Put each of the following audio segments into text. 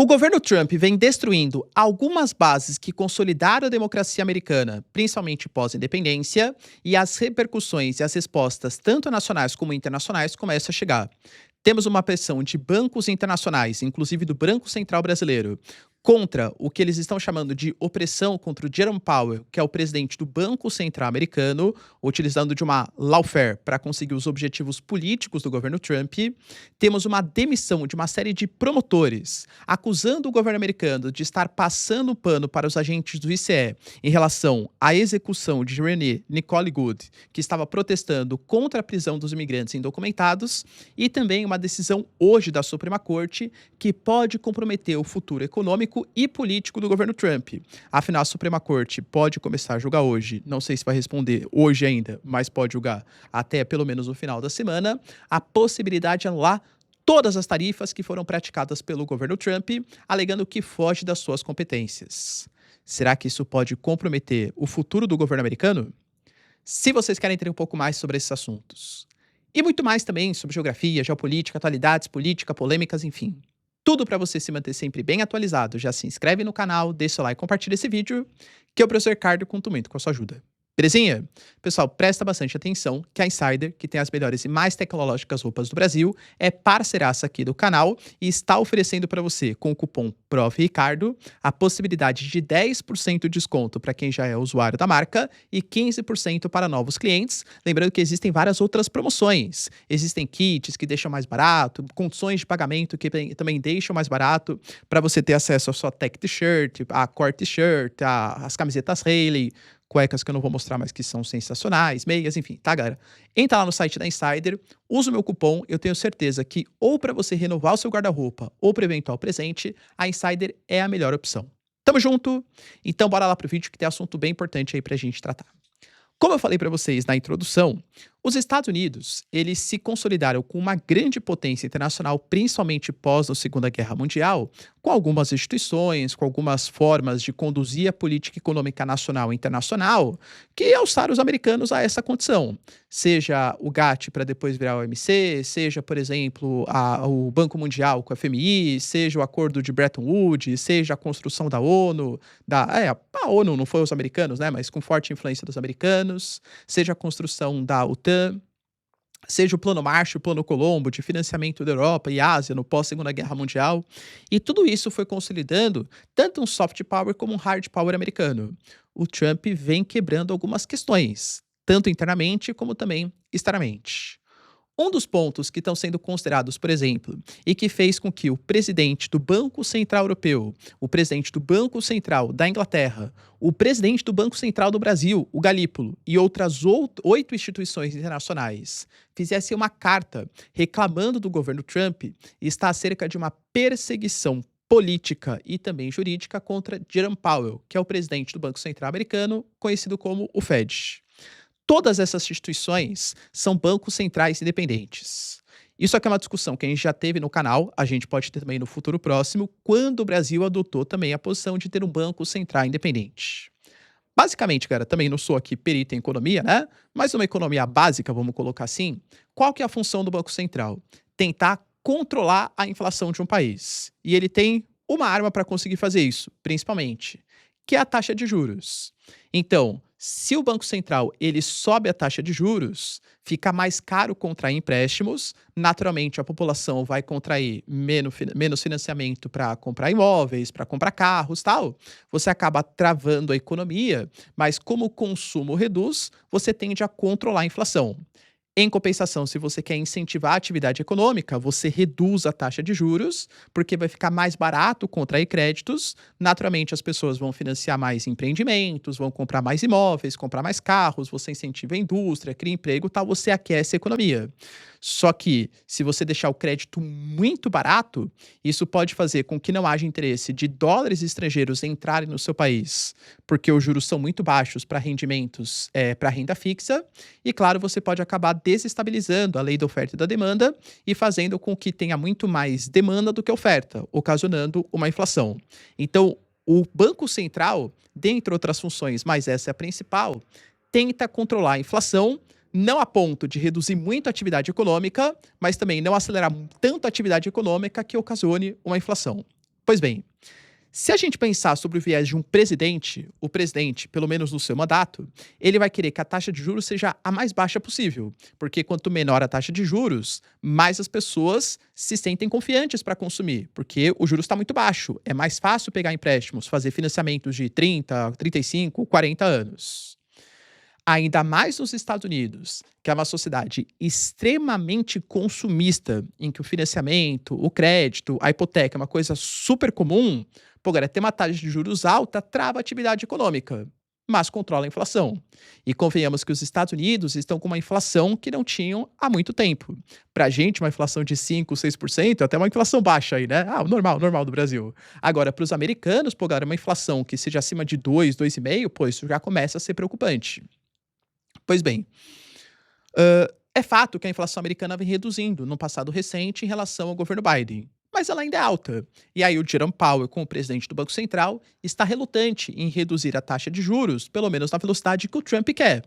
O governo Trump vem destruindo algumas bases que consolidaram a democracia americana, principalmente pós-independência, e as repercussões e as respostas, tanto nacionais como internacionais, começam a chegar. Temos uma pressão de bancos internacionais, inclusive do Banco Central Brasileiro, contra o que eles estão chamando de opressão contra o Jerome Powell, que é o presidente do Banco Central americano, utilizando de uma lawfare para conseguir os objetivos políticos do governo Trump. Temos uma demissão de uma série de promotores, acusando o governo americano de estar passando o pano para os agentes do ICE em relação à execução de Renee Nicole Good, que estava protestando contra a prisão dos imigrantes indocumentados, e também uma decisão hoje da Suprema Corte que pode comprometer o futuro econômico e político do governo Trump. Afinal, a Suprema Corte pode começar a julgar hoje, não sei se vai responder hoje ainda, mas pode julgar até pelo menos no final da semana, a possibilidade de anular todas as tarifas que foram praticadas pelo governo Trump, alegando que foge das suas competências. Será que isso pode comprometer o futuro do governo americano? Se vocês querem entender um pouco mais sobre esses assuntos, e muito mais também sobre geografia, geopolítica, atualidades, política, polêmicas, enfim. Tudo para você se manter sempre bem atualizado. Já se inscreve no canal, deixa seu like e compartilha esse vídeo, que o professor Ricardo conta muito com a sua ajuda. Belezinha? Pessoal, presta bastante atenção que a Insider, que tem as melhores e mais tecnológicas roupas do Brasil, é parceiraça aqui do canal e está oferecendo para você, com o cupom PROFRICARDO, a possibilidade de 10% de desconto para quem já é usuário da marca e 15% para novos clientes. Lembrando que existem várias outras promoções. Existem kits que deixam mais barato, condições de pagamento que também deixam mais barato para você ter acesso à sua tech t-shirt, a core t-shirt, as camisetas Haley, cuecas que eu não vou mostrar, mas que são sensacionais, meias, enfim, tá, galera? Entra lá no site da Insider, usa o meu cupom, eu tenho certeza que ou para você renovar o seu guarda-roupa ou para eventual presente, a Insider é a melhor opção. Tamo junto? Então bora lá pro vídeo que tem assunto bem importante aí pra gente tratar. Como eu falei para vocês na introdução, os Estados Unidos, eles se consolidaram com uma grande potência internacional, principalmente pós a Segunda Guerra Mundial, com algumas instituições, com algumas formas de conduzir a política econômica nacional e internacional, que alçaram os americanos a essa condição. Seja o GATT para depois virar o OMC, seja, por exemplo, o Banco Mundial com a FMI, seja o acordo de Bretton Woods, seja a construção da ONU, a ONU não foi os americanos, né, mas com forte influência dos americanos, seja a construção da OTAN, seja o Plano Marshall, o Plano Colombo, de financiamento da Europa e Ásia no pós-Segunda Guerra Mundial. E tudo isso foi consolidando tanto um soft power como um hard power americano. O Trump vem quebrando algumas questões, tanto internamente como também externamente. Um dos pontos que estão sendo considerados, por exemplo, e que fez com que o presidente do Banco Central Europeu, o presidente do Banco Central da Inglaterra, o presidente do Banco Central do Brasil, o Galípolo, e outras 8 instituições internacionais fizessem uma carta reclamando do governo Trump, está acerca de uma perseguição política e também jurídica contra Jerome Powell, que é o presidente do Banco Central americano, conhecido como o Fed. Todas essas instituições são bancos centrais independentes. Isso aqui é uma discussão que a gente já teve no canal, a gente pode ter também no futuro próximo, quando o Brasil adotou também a posição de ter um banco central independente. Basicamente, cara, também não sou aqui perito em economia, né? Mas uma economia básica, vamos colocar assim, qual que é a função do Banco Central? Tentar controlar a inflação de um país. E ele tem uma arma para conseguir fazer isso, principalmente, que é a taxa de juros. Então, se o Banco Central ele sobe a taxa de juros, fica mais caro contrair empréstimos, naturalmente a população vai contrair menos financiamento para comprar imóveis, para comprar carros, tal. Você acaba travando a economia, mas como o consumo reduz, você tende a controlar a inflação. Em compensação, se você quer incentivar a atividade econômica, você reduz a taxa de juros, porque vai ficar mais barato contrair créditos. Naturalmente, as pessoas vão financiar mais empreendimentos, vão comprar mais imóveis, comprar mais carros, você incentiva a indústria, cria emprego, tal, você aquece a economia. Só que, se você deixar o crédito muito barato, isso pode fazer com que não haja interesse de dólares estrangeiros entrarem no seu país, porque os juros são muito baixos para rendimentos, para renda fixa, e claro, você pode acabar desestabilizando a lei da oferta e da demanda e fazendo com que tenha muito mais demanda do que oferta, ocasionando uma inflação. Então, o Banco Central, dentre outras funções, mas essa é a principal, tenta controlar a inflação, não a ponto de reduzir muito a atividade econômica, mas também não acelerar tanto a atividade econômica que ocasione uma inflação. Pois bem, se a gente pensar sobre o viés de um presidente, o presidente, pelo menos no seu mandato, ele vai querer que a taxa de juros seja a mais baixa possível, porque quanto menor a taxa de juros, mais as pessoas se sentem confiantes para consumir, porque o juros está muito baixo. É mais fácil pegar empréstimos, fazer financiamentos de 30, 35, 40 anos. Ainda mais nos Estados Unidos, que é uma sociedade extremamente consumista, em que o financiamento, o crédito, a hipoteca é uma coisa super comum, pô, agora ter uma taxa de juros alta trava a atividade econômica, mas controla a inflação. E convenhamos que os Estados Unidos estão com uma inflação que não tinham há muito tempo. Para a gente, uma inflação de 5, 6%, até uma inflação baixa aí, né? Ah, o normal, normal do Brasil. Agora, para os americanos, pô, agora uma inflação que seja acima de 2, 2,5, pô, isso já começa a ser preocupante. Pois bem, é fato que a inflação americana vem reduzindo no passado recente em relação ao governo Biden, mas ela ainda é alta. E aí o Jerome Powell, como presidente do Banco Central, está relutante em reduzir a taxa de juros, pelo menos na velocidade que o Trump quer.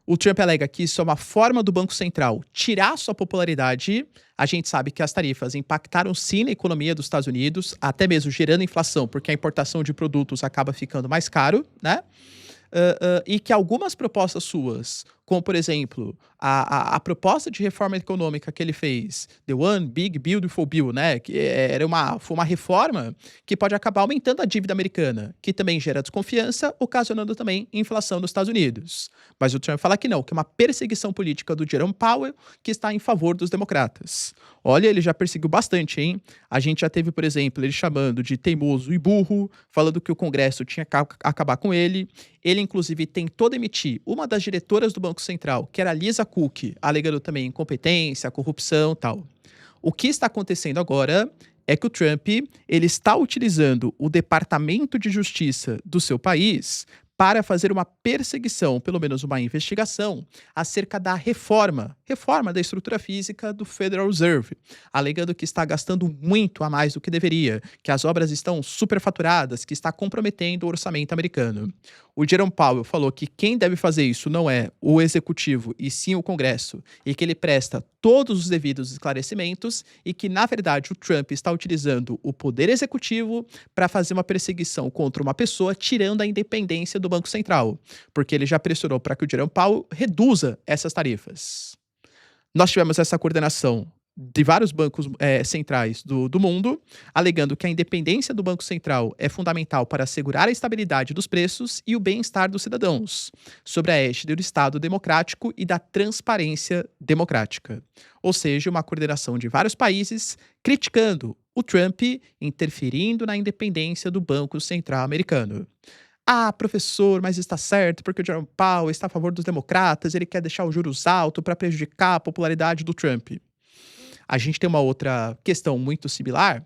O Trump alega que isso é uma forma do Banco Central tirar sua popularidade. A gente sabe que as tarifas impactaram sim na economia dos Estados Unidos, até mesmo gerando inflação, porque a importação de produtos acaba ficando mais caro, né? E que algumas propostas suas, como por exemplo, a proposta de reforma econômica que ele fez, The One Big Beautiful Bill, né? Que foi uma reforma que pode acabar aumentando a dívida americana, que também gera desconfiança, ocasionando também inflação nos Estados Unidos. Mas o Trump fala que não, que é uma perseguição política do Jerome Powell que está em favor dos democratas. Olha, ele já perseguiu bastante, hein? A gente já teve, por exemplo, ele chamando de teimoso e burro, falando que o Congresso tinha que acabar com ele. Ele, inclusive, tentou demitir uma das diretoras do Banco Central, que era a Lisa Cook, alegando também incompetência, corrupção e tal. O que está acontecendo agora é que o Trump ele está utilizando o Departamento de Justiça do seu país para fazer uma perseguição, pelo menos uma investigação, acerca da reforma da estrutura física do Federal Reserve, alegando que está gastando muito a mais do que deveria, que as obras estão superfaturadas, que está comprometendo o orçamento americano. O Jerome Powell falou que quem deve fazer isso não é o executivo e sim o Congresso, e que ele presta todos os devidos esclarecimentos e que, na verdade, o Trump está utilizando o poder executivo para fazer uma perseguição contra uma pessoa, tirando a independência do Banco Central, porque ele já pressionou para que o Jerome Powell reduza essas tarifas. Nós tivemos essa coordenação de vários bancos centrais do mundo, alegando que a independência do Banco Central é fundamental para assegurar a estabilidade dos preços e o bem-estar dos cidadãos, sobre a égide do Estado democrático e da transparência democrática. Ou seja, uma coordenação de vários países criticando o Trump interferindo na independência do Banco Central americano. Ah, professor, mas está certo, porque o Jerome Powell está a favor dos democratas, ele quer deixar os juros altos para prejudicar a popularidade do Trump. A gente tem uma outra questão muito similar,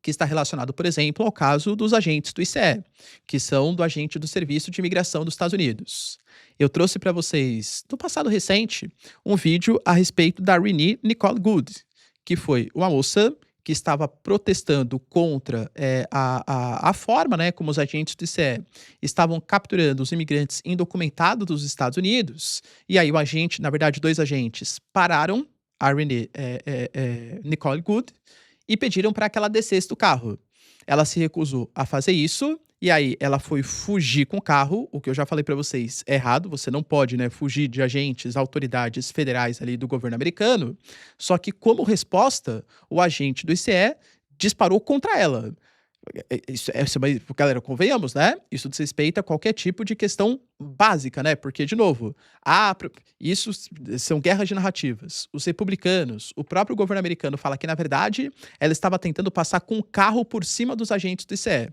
que está relacionado, por exemplo, ao caso dos agentes do ICE, que são do agente do Serviço de Imigração dos Estados Unidos. Eu trouxe para vocês, no passado recente, um vídeo a respeito da Renee Nicole Goode, que foi uma moça que estava protestando contra a forma, né, como os agentes do ICE estavam capturando os imigrantes indocumentados dos Estados Unidos. E aí o agente, na verdade, dois agentes, pararam a Renee Nicole Goode e pediram para que ela descesse do carro. Ela se recusou a fazer isso, e aí ela foi fugir com o carro, o que eu já falei para vocês é errado, você não pode, né, fugir de agentes, autoridades federais ali do governo americano. Só que como resposta, o agente do ICE disparou contra ela. Galera, convenhamos, né? Isso desrespeita qualquer tipo de questão básica, né? Porque, de novo, isso são guerras de narrativas. Os republicanos, o próprio governo americano fala que, na verdade, ela estava tentando passar com o carro por cima dos agentes do ICE.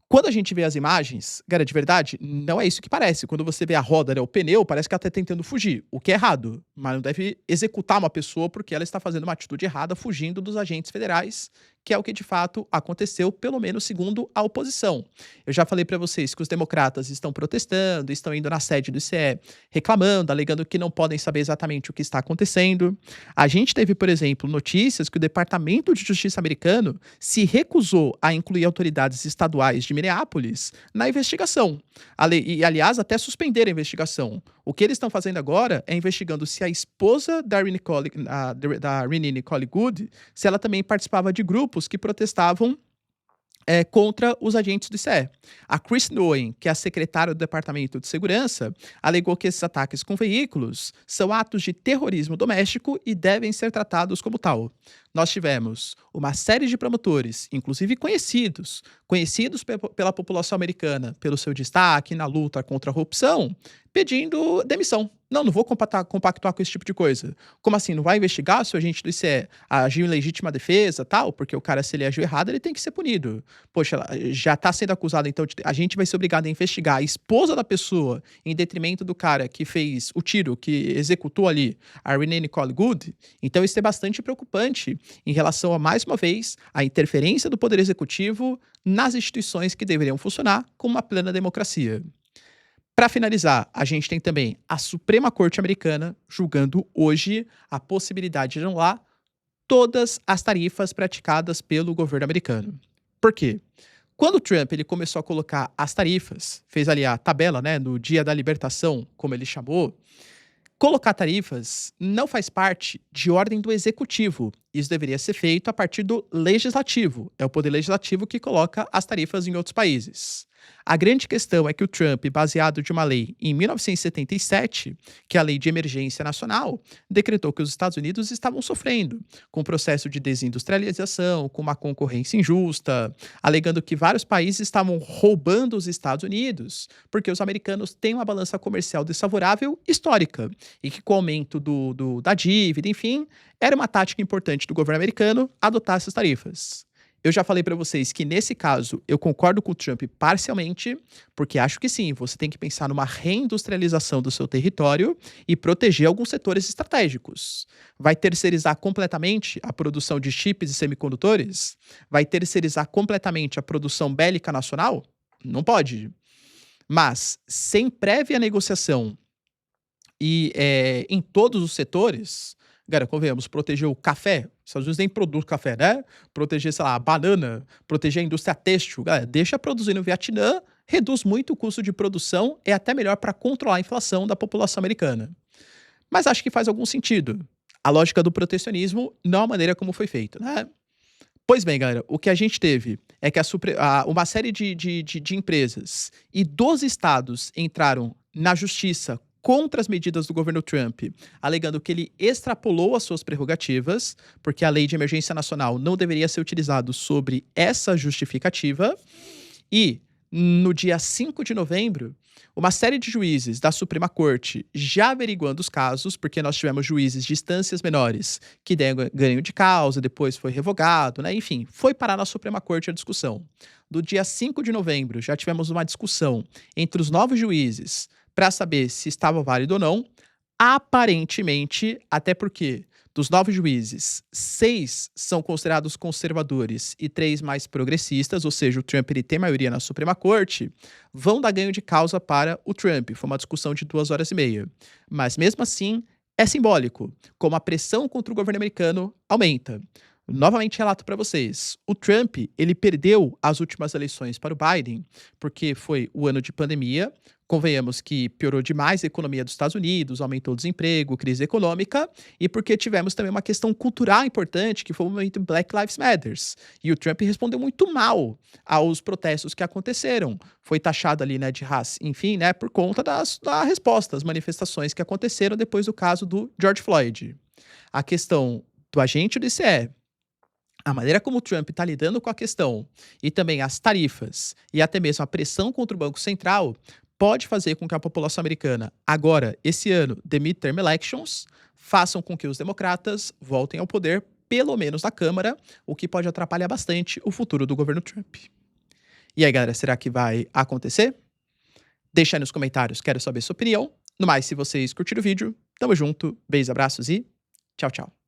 Quando a gente vê as imagens, cara, de verdade, não é isso que parece. Quando você vê a roda, né, o pneu, parece que ela está tentando fugir, o que é errado. Mas não deve executar uma pessoa porque ela está fazendo uma atitude errada, fugindo dos agentes federais, que é o que de fato aconteceu, pelo menos segundo a oposição. Eu já falei para vocês que os democratas estão protestando, estão indo na sede do ICE, reclamando, alegando que não podem saber exatamente o que está acontecendo. A gente teve, por exemplo, notícias que o Departamento de Justiça americano se recusou a incluir autoridades estaduais de Minneapolis na investigação. E, aliás, até suspender a investigação. O que eles estão fazendo agora é investigando se a esposa da Rini Nicole Goode, se ela também participava de grupos que protestavam contra os agentes do ICE. A Chris Noem, que é a secretária do Departamento de Segurança, alegou que esses ataques com veículos são atos de terrorismo doméstico e devem ser tratados como tal. Nós tivemos uma série de promotores, inclusive conhecidos pela população americana pelo seu destaque na luta contra a corrupção, pedindo demissão. Não vou compactuar com esse tipo de coisa. Como assim? Não vai investigar se o agente do ICE agiu em legítima defesa, tal? Porque o cara, se ele agiu errado, ele tem que ser punido. Poxa, ela já tá sendo acusado, então a gente vai ser obrigado a investigar a esposa da pessoa em detrimento do cara que fez o tiro, que executou ali a Renee Nicole Goode. Então isso é bastante preocupante em relação a, mais uma vez, a interferência do Poder Executivo nas instituições que deveriam funcionar com uma plena democracia. Para finalizar, a gente tem também a Suprema Corte Americana julgando hoje a possibilidade de anular todas as tarifas praticadas pelo governo americano. Por quê? Quando o Trump ele começou a colocar as tarifas, fez ali a tabela, né, no dia da libertação, como ele chamou, colocar tarifas não faz parte de ordem do executivo. Isso deveria ser feito a partir do legislativo. É o poder legislativo que coloca as tarifas em outros países. A grande questão é que o Trump, baseado de uma lei em 1977, que é a Lei de Emergência Nacional, decretou que os Estados Unidos estavam sofrendo com o processo de desindustrialização, com uma concorrência injusta, alegando que vários países estavam roubando os Estados Unidos, porque os americanos têm uma balança comercial desfavorável histórica, e que com o aumento da dívida, enfim, era uma tática importante do governo americano adotar essas tarifas. Eu já falei para vocês que, nesse caso, eu concordo com o Trump parcialmente, porque acho que sim, você tem que pensar numa reindustrialização do seu território e proteger alguns setores estratégicos. Vai terceirizar completamente a produção de chips e semicondutores? Vai terceirizar completamente a produção bélica nacional? Não pode. Mas, sem prévia negociação e em todos os setores, cara, convenhamos, proteger o café, os Estados Unidos nem produz café, né? Proteger, sei lá, a banana, proteger a indústria têxtil, cara, deixa produzir no Vietnã, reduz muito o custo de produção, é até melhor para controlar a inflação da população americana. Mas acho que faz algum sentido. A lógica do protecionismo não é a maneira como foi feito, né? Pois bem, galera, o que a gente teve é que uma série de empresas e 12 estados entraram na justiça contra as medidas do governo Trump, alegando que ele extrapolou as suas prerrogativas, porque a lei de emergência nacional não deveria ser utilizada sobre essa justificativa. E, no dia 5 de novembro, uma série de juízes da Suprema Corte já averiguando os casos, porque nós tivemos juízes de instâncias menores que deram ganho de causa, depois foi revogado, né? Enfim, foi parar na Suprema Corte a discussão. Do dia 5 de novembro, já tivemos uma discussão entre os 9 juízes para saber se estava válido ou não. Aparentemente, até porque dos 9 juízes, 6 são considerados conservadores e 3 mais progressistas, ou seja, o Trump ele tem maioria na Suprema Corte, vão dar ganho de causa para o Trump. Foi uma discussão de 2 horas e meia. Mas mesmo assim, é simbólico, como a pressão contra o governo americano aumenta. Novamente relato para vocês. O Trump, ele perdeu as últimas eleições para o Biden, porque foi o ano de pandemia. Convenhamos que piorou demais a economia dos Estados Unidos, aumentou o desemprego, crise econômica, e porque tivemos também uma questão cultural importante, que foi o movimento Black Lives Matter. E o Trump respondeu muito mal aos protestos que aconteceram. Foi taxado ali, né, de raça, enfim, né, por conta da resposta às manifestações que aconteceram depois do caso do George Floyd. A questão do agente do ICE, a maneira como o Trump está lidando com a questão e também as tarifas e até mesmo a pressão contra o Banco Central pode fazer com que a população americana, agora, esse ano, the midterm elections, façam com que os democratas voltem ao poder, pelo menos na Câmara, o que pode atrapalhar bastante o futuro do governo Trump. E aí, galera, será que vai acontecer? Deixa aí nos comentários, quero saber sua opinião. No mais, se vocês curtiram o vídeo, tamo junto, beijos, abraços e tchau, tchau.